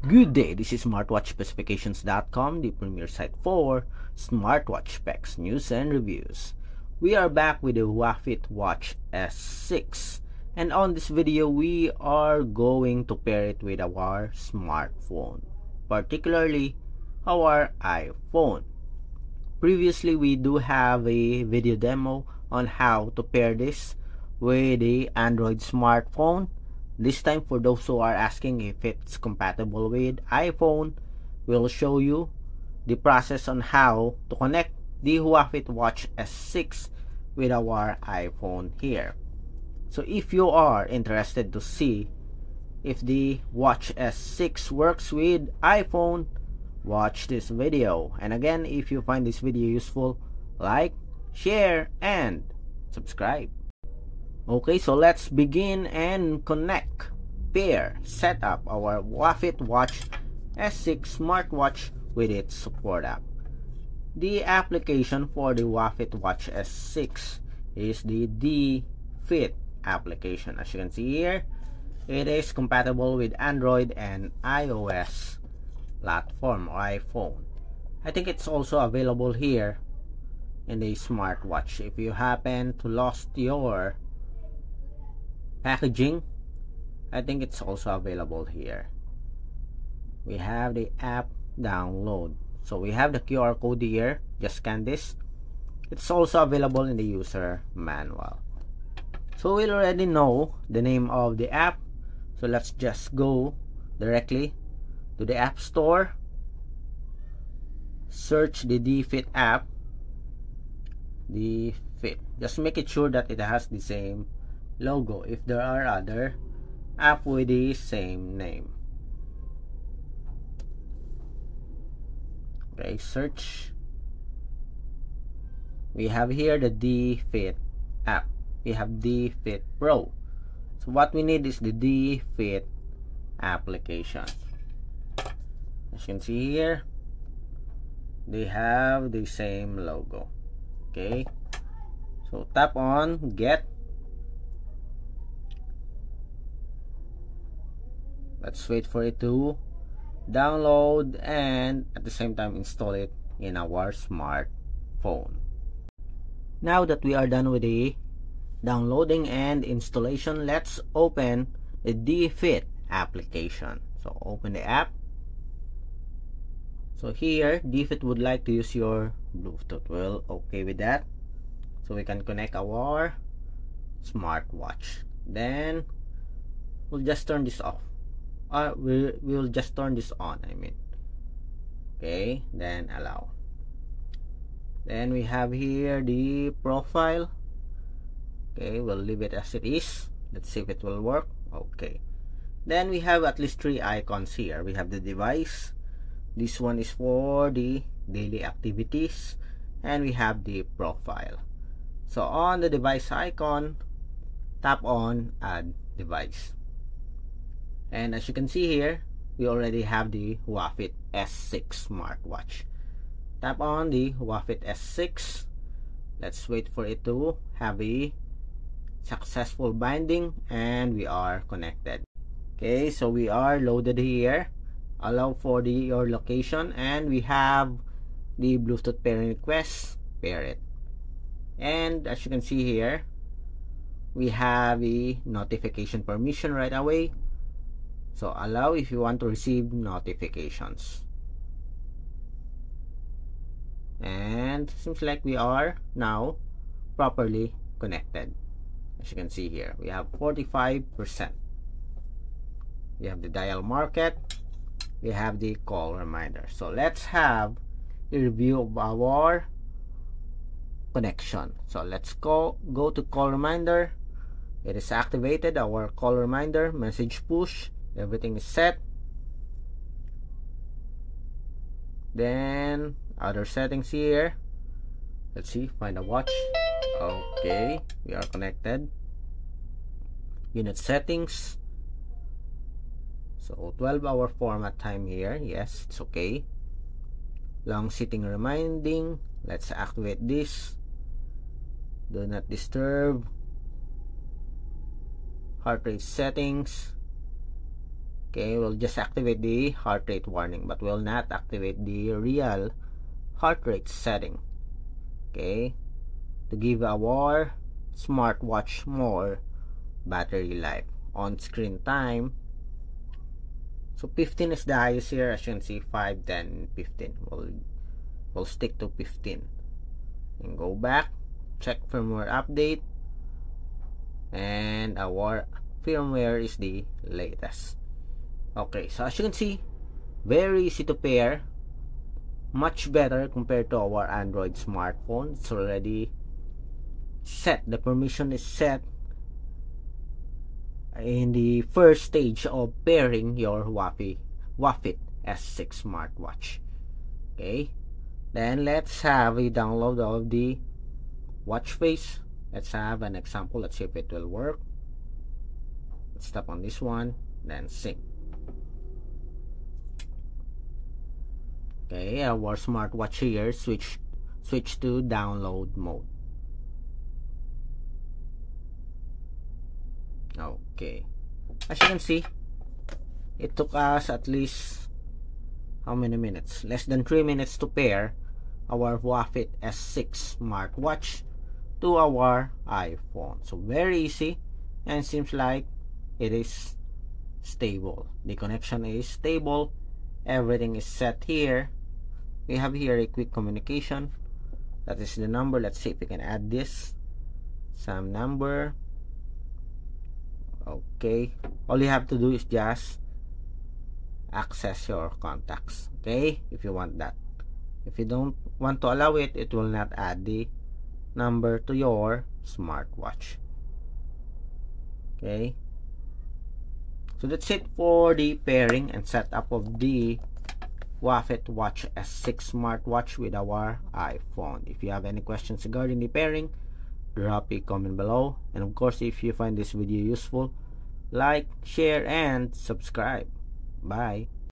Good day, this is smartwatchspecifications.com, the premier site for smartwatch specs, news, and reviews. We are back with the Wahfit Watch S6, and on this video, we are going to pair it with our smartphone, particularly our iPhone. Previously, we do have a video demo on how to pair this with the Android smartphone. This time, for those who are asking if it's compatible with iPhone, we'll show you the process on how to connect the Wahfit Watch S6 with our iPhone here. So if you are interested to see if the Watch S6 works with iPhone, watch this video. And again, if you find this video useful, like, share, and subscribe. Okay, so let's begin and connect, pair, set up our Wahfit Watch S6 smartwatch with its support app. The application for the Wahfit Watch S6 is the D-Fit application. As you can see here, it is compatible with Android and iOS platform or iPhone. I think it's also available here in the smartwatch. If you happen to lost your packaging, I think it's also available here. We have the app download, so we have the QR code here. Just scan this. It's also available in the user manual. So we already know the name of the app, so let's just go directly to the App Store, search the D-Fit app. D-Fit, just make it sure that it has the same logo if there are other app with the same name. Okay, search. We have here the D-Fit app. We have D-Fit Pro. So what we need is the D-Fit application. As you can see here, they have the same logo. Okay, so tap on Get. Let's wait for it to download and at the same time install it in our smartphone. Now that we are done with the downloading and installation, let's open the D-Fit application. So open the app. So here, D-Fit would like to use your Bluetooth. Well, okay with that. So we can connect our smartwatch. Then we'll just turn this off. We'll just turn this on, I mean. Okay, then allow. Then we have here the profile. Okay, we'll leave it as it is. Let's see if it will work. Okay. Then we have at least 3 icons here. We have the device. This one is for the daily activities. And we have the profile. So on the device icon, tap on Add Device. And as you can see here, we already have the Wahfit S6 smartwatch. Tap on the Wahfit S6. Let's wait for it to have a successful binding, and we are connected. Okay, so we are loaded here. Allow for your location, and we have the Bluetooth pairing request. Pair it. And as you can see here, we have a notification permission right away. So allow if you want to receive notifications. And seems like we are now properly connected. As you can see here, we have 45%. We have the dial market. We have the call reminder. So let's have a review of our connection. So let's go to call reminder. It is activated, our call reminder, message push. Everything is set. Then other settings here. Let's see, find a watch. Okay, we are connected. Unit settings. So 12-hour format time here. Yes, it's okay. Long sitting reminding. Let's activate this. Do not disturb. Heart rate settings. Okay, we'll just activate the heart rate warning, but we'll not activate the real heart rate setting. Okay, to give our smartwatch more battery life. On screen time, so 15 is the highest here. As you can see, 5, 10, 15. We'll stick to 15. And go back, check firmware update, and our firmware is the latest. Okay, so as you can see, very easy to pair, much better compared to our Android smartphone. It's already set, the permission is set in the first stage of pairing your Wahfit S6 smartwatch. Okay, then let's have a download of the watch face. Let's have an example. Let's see if it will work. Let's tap on this one, then sync. Okay, our smartwatch here switch to download mode. Okay, as you can see, it took us at least how many minutes? Less than 3 minutes to pair our Wahfit S6 smartwatch to our iPhone. So very easy, and seems like it is stable. The connection is stable. Everything is set here. We have here a quick communication. That is the number. Let's see if we can add this. Some number. Okay. All you have to do is just access your contacts. Okay, if you want that. If you don't want to allow it, it will not add the number to your smartwatch. Okay, so that's it for the pairing and setup of the Wahfit Watch S6 smartwatch with our iPhone. If you have any questions regarding the pairing, drop a comment below, and of course, if you find this video useful, like, share, and subscribe. Bye.